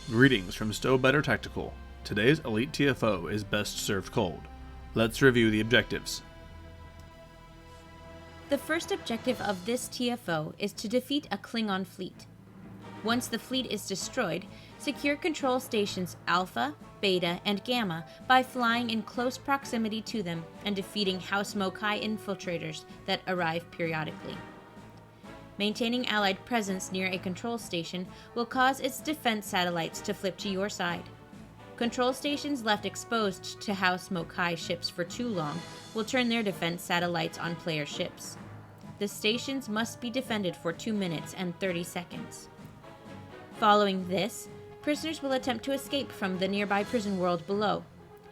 Greetings from STO Better Tactical. Today's Elite TFO is best served cold. Let's review the objectives. The first objective of this TFO is to defeat a Klingon fleet. Once the fleet is destroyed, secure control stations Alpha, Beta, and Gamma by flying in close proximity to them and defeating House Mokai infiltrators that arrive periodically. Maintaining Allied presence near a control station will cause its defense satellites to flip to your side. Control stations left exposed to House Mokai ships for too long will turn their defense satellites on player ships. The stations must be defended for 2 minutes and 30 seconds. Following this, prisoners will attempt to escape from the nearby prison world below.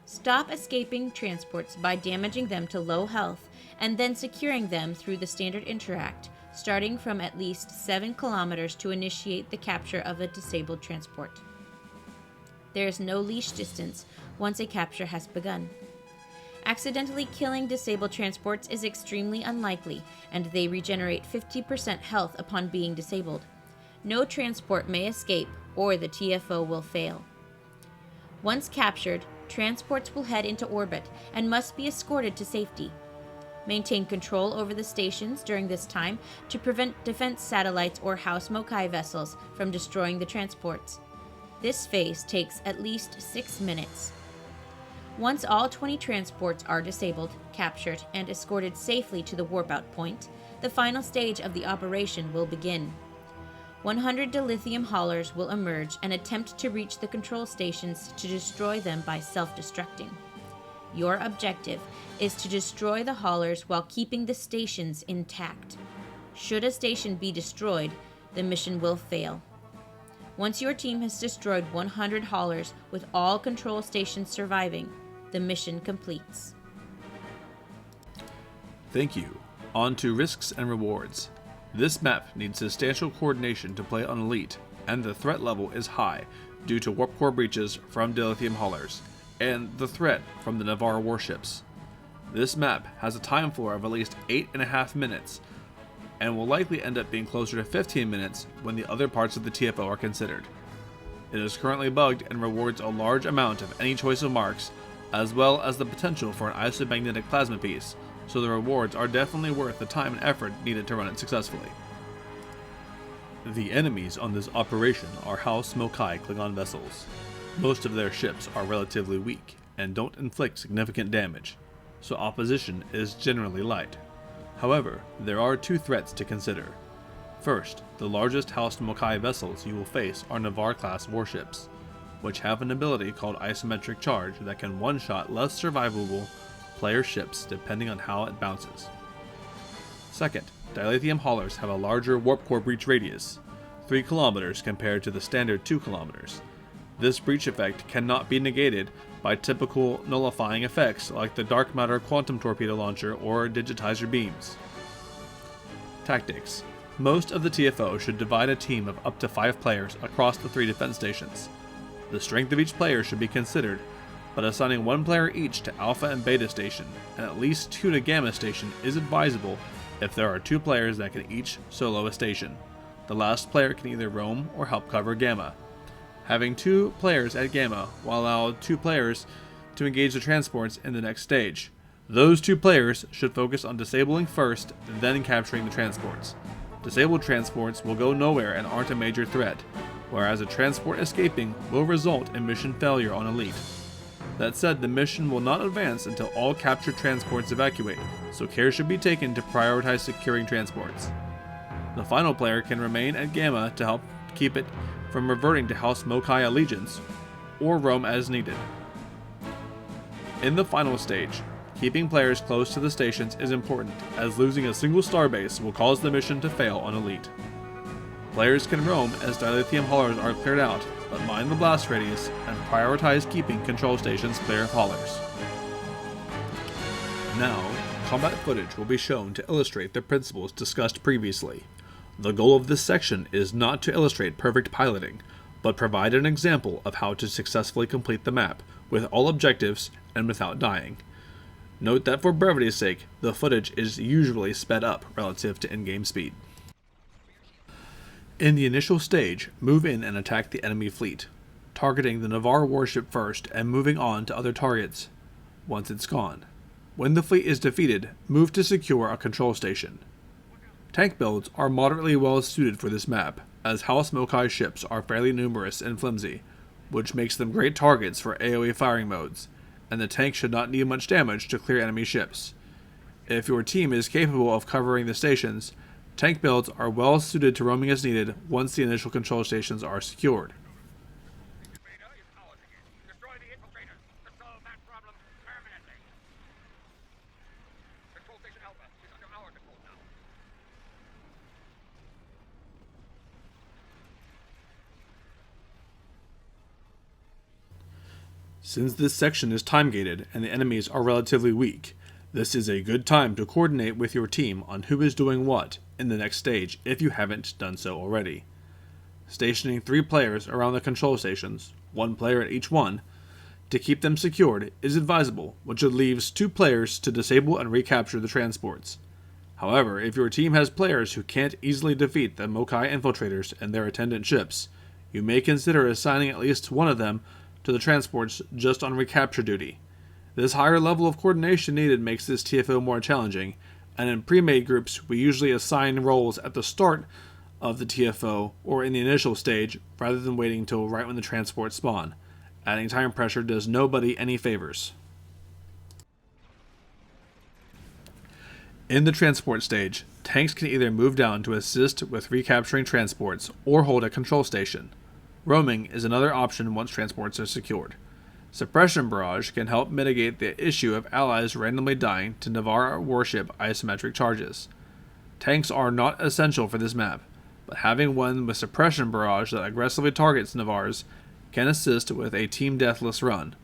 Stop escaping transports by damaging them to low health and then securing them through the standard interact, starting from at least 7 kilometers to initiate the capture of a disabled transport. There is no leash distance once a capture has begun. Accidentally killing disabled transports is extremely unlikely, and they regenerate 50% health upon being disabled. No transport may escape, or the TFO will fail. Once captured, transports will head into orbit and must be escorted to safety. Maintain control over the stations during this time to prevent defense satellites or House Mokai vessels from destroying the transports. This phase takes at least 6 minutes. Once all 20 transports are disabled, captured, and escorted safely to the warp-out point, the final stage of the operation will begin. 100 dilithium haulers will emerge and attempt to reach the control stations to destroy them by self-destructing. Your objective is to destroy the haulers while keeping the stations intact. Should a station be destroyed, the mission will fail. Once your team has destroyed 100 haulers with all control stations surviving, the mission completes. Thank you. On to risks and rewards. This map needs substantial coordination to play on Elite, and the threat level is high due to warp core breaches from dilithium haulers and the threat from the Navarre warships. This map has a time floor of at least 8.5 minutes and will likely end up being closer to 15 minutes when the other parts of the TFO are considered. It is currently bugged and rewards a large amount of any choice of marks, as well as the potential for an isomagnetic plasma piece, so the rewards are definitely worth the time and effort needed to run it successfully. The enemies on this operation are House Mokai Klingon vessels. Most of their ships are relatively weak and don't inflict significant damage, so opposition is generally light. However, there are 2 threats to consider. First, the largest House Mokai vessels you will face are Navarre-class warships, which have an ability called isometric charge that can one-shot less survivable player ships depending on how it bounces. Second, dilithium haulers have a larger warp core breach radius, 3 kilometers compared to the standard 2 kilometers. This breach effect cannot be negated by typical nullifying effects like the dark matter quantum torpedo launcher or digitizer beams. Tactics. Most of the TFO should divide a team of up to 5 players across the 3 defense stations. The strength of each player should be considered, but assigning 1 player each to Alpha and Beta station and at least 2 to Gamma station is advisable if there are 2 players that can each solo a station. The last player can either roam or help cover Gamma. Having 2 players at Gamma will allow 2 players to engage the transports in the next stage. Those 2 players should focus on disabling first, then capturing the transports. Disabled transports will go nowhere and aren't a major threat, whereas a transport escaping will result in mission failure on Elite. That said, the mission will not advance until all captured transports evacuate, so care should be taken to prioritize securing transports. The final player can remain at Gamma to help keep it from reverting to House Mokai allegiance, or roam as needed. In the final stage, keeping players close to the stations is important, as losing a single starbase will cause the mission to fail on Elite. Players can roam as dilithium haulers are cleared out, but mind the blast radius and prioritize keeping control stations clear of haulers. Now, combat footage will be shown to illustrate the principles discussed previously. The goal of this section is not to illustrate perfect piloting, but provide an example of how to successfully complete the map, with all objectives and without dying. Note that for brevity's sake, the footage is usually sped up relative to in-game speed. In the initial stage, move in and attack the enemy fleet. targeting the Navarre warship first and moving on to other targets once it's gone. When the fleet is defeated, move to secure a control station. Tank builds are moderately well suited for this map, as House Mokai ships are fairly numerous and flimsy, which makes them great targets for AoE firing modes, and the tank should not need much damage to clear enemy ships. If your team is capable of covering the stations, tank builds are well suited to roaming as needed once the initial control stations are secured. Since this section is time-gated and the enemies are relatively weak, this is a good time to coordinate with your team on who is doing what in the next stage if you haven't done so already. Stationing 3 players around the control stations, 1 player at each one, to keep them secured is advisable, which leaves 2 players to disable and recapture the transports. However, if your team has players who can't easily defeat the Mokai infiltrators and their attendant ships, you may consider assigning at least one of them to the transports just on recapture duty. This higher level of coordination needed makes this TFO more challenging, and in pre-made groups we usually assign roles at the start of the TFO or in the initial stage rather than waiting until right when the transports spawn. Adding time pressure does nobody any favors. In the transport stage, tanks can either move down to assist with recapturing transports or hold a control station. Roaming is another option once transports are secured. Suppression barrage can help mitigate the issue of allies randomly dying to Navarre warship isometric charges. Tanks are not essential for this map, but having one with suppression barrage that aggressively targets Navarres can assist with a team deathless run.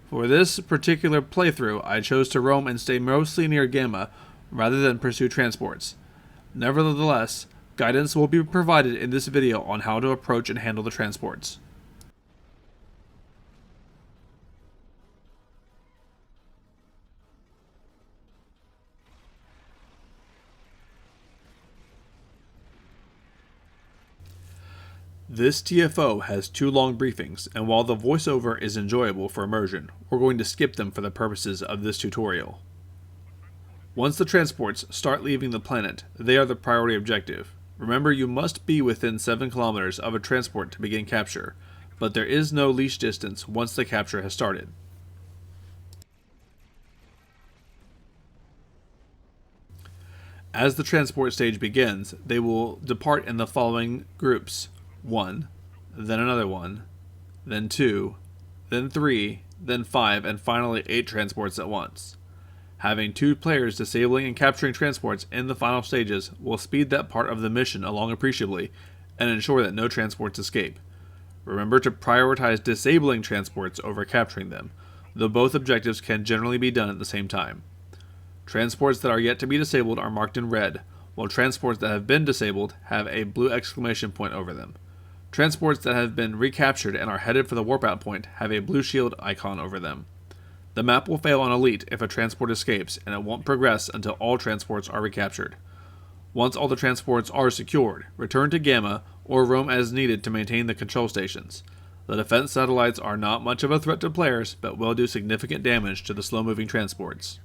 For this particular playthrough, I chose to roam and stay mostly near Gamma rather than pursue transports. Nevertheless, guidance will be provided in this video on how to approach and handle the transports. This TFO has 2 long briefings, and while the voiceover is enjoyable for immersion, we're going to skip them for the purposes of this tutorial. Once the transports start leaving the planet, they are the priority objective. Remember, you must be within 7 kilometers of a transport to begin capture, but there is no leash distance once the capture has started. As the transport stage begins, they will depart in the following groups: 1, then another 1, then 2, then 3, then 5, and finally 8 transports at once. Having 2 players disabling and capturing transports in the final stages will speed that part of the mission along appreciably and ensure that no transports escape. Remember to prioritize disabling transports over capturing them, though both objectives can generally be done at the same time. Transports that are yet to be disabled are marked in red, while transports that have been disabled have a blue exclamation point over them. Transports that have been recaptured and are headed for the warp out point have a blue shield icon over them. The map will fail on Elite if a transport escapes, and it won't progress until all transports are recaptured. Once all the transports are secured, return to Gamma or roam as needed to maintain the control stations. The defense satellites are not much of a threat to players, but will do significant damage to the slow-moving transports.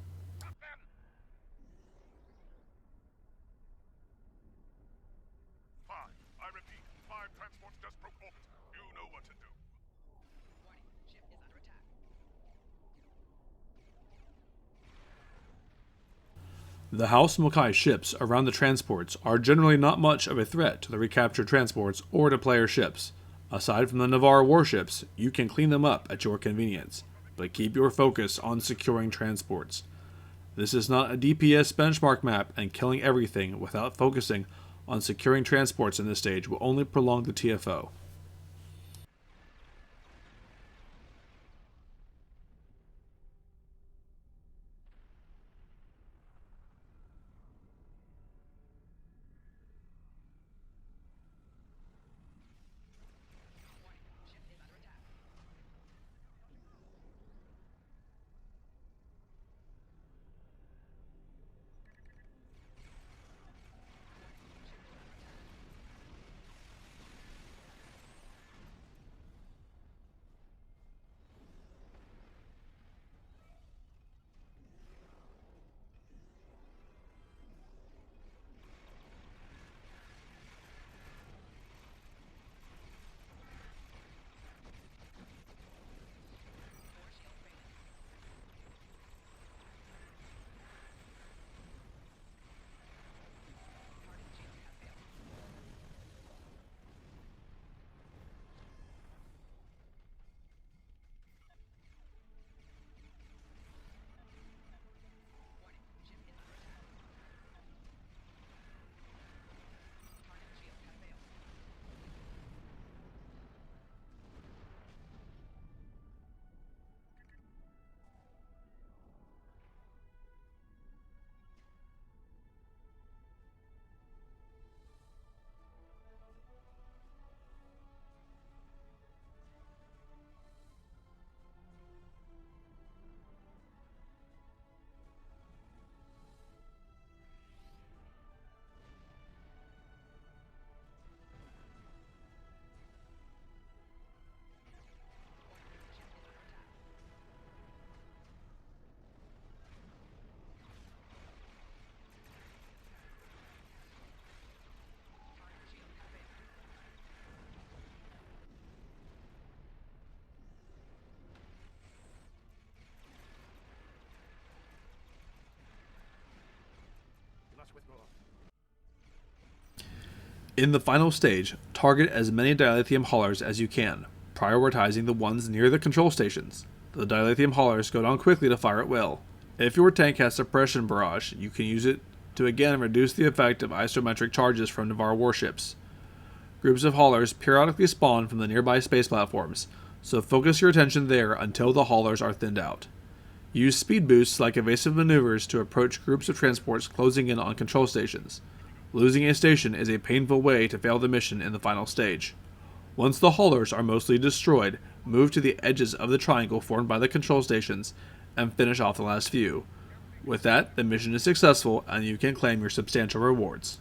The House Mokai ships around the transports are generally not much of a threat to the recaptured transports or to player ships. Aside from the Navarre warships, you can clean them up at your convenience, but keep your focus on securing transports. This is not a DPS benchmark map, and killing everything without focusing on securing transports in this stage will only prolong the TFO. In the final stage, target as many dilithium haulers as you can, prioritizing the ones near the control stations. The dilithium haulers go down quickly to fire at will. If your tank has suppression barrage, you can use it to again reduce the effect of isometric charges from Navarre warships. Groups of haulers periodically spawn from the nearby space platforms, so focus your attention there until the haulers are thinned out. Use speed boosts like evasive maneuvers to approach groups of transports closing in on control stations. Losing a station is a painful way to fail the mission in the final stage. Once the haulers are mostly destroyed, move to the edges of the triangle formed by the control stations and finish off the last few. With that, the mission is successful and you can claim your substantial rewards.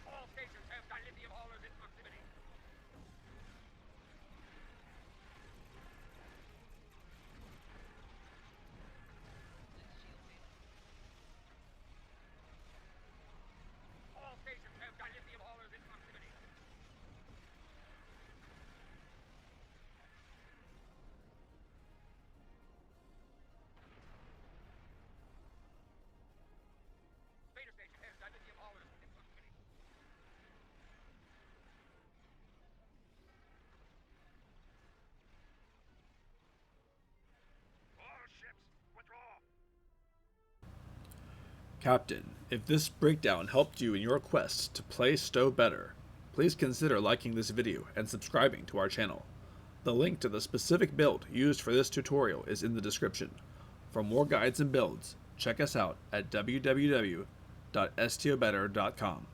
All stations have dilithium haulers in proximity. All stations have dilithium haulers in proximity. Spader station has dilithium haulers in proximity. All ships, withdraw. Captain, if this breakdown helped you in your quest to play STO better, please consider liking this video and subscribing to our channel. The link to the specific build used for this tutorial is in the description. For more guides and builds, check us out at www.stobetter.com.